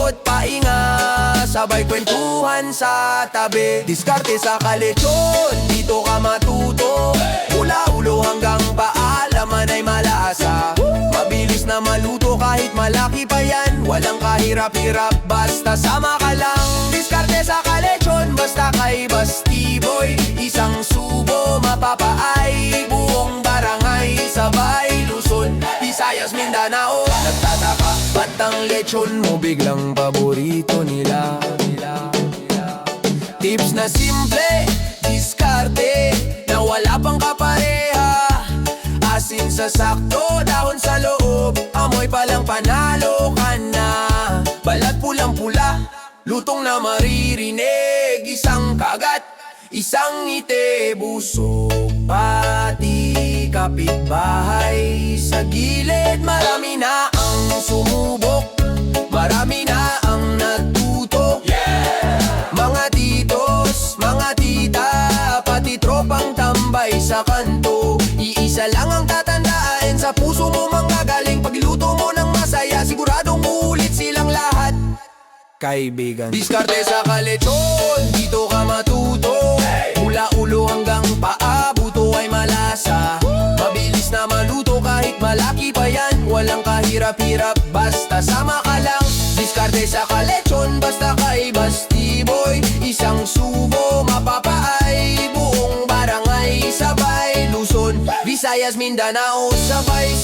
Ikot painga, sabay kwentuhan sa tabi. Diskarte sa kalechon, dito ka matuto. Mula ulo hanggang paa, laman ay malasa. Mabilis na maluto kahit malaki pa yan. Walang kahirap-hirap, basta sama ka lang. Diskarte sa kalechon, basta kay Basti Boy. Isang subo, mapapaay, buong barangay. Sabay Luzon, Visayas, Mindanao. Nagtataka, ba't ang lechon mo biglang paborito nila? Tips na simple, diskarte, na wala pang kapareha. Asin sa sakto, dahon sa loob, amoy palang panalo ka na. Balat pulang-pula, lutong na maririnig. Isang kagat, isang ngiti, busog pati kapitbahay. Sa gilid, marami na ang sumubok, marami na ang natuto. Mga titos, mga tita, pati tropang tambay sa kanto. Iisa lang ang tatandaan, sa puso mo manggagaling. Pagluto mo ng masaya, siguradong uulit silang lahat. Kaibigan, diskarte sa kalechon, dito ka matuto. Mula ulo hanggang paa, buto ay malasa. Mabilis na maluto kahit malaki pa yan. Walang kahirap-hirap, basta sama ka lang. Diskarte sa kalechon, basta kay Basti Boy. Isang subo, mapapaay, buong barangay. Sabay Luzon, Visayas, Mindanao. Sabay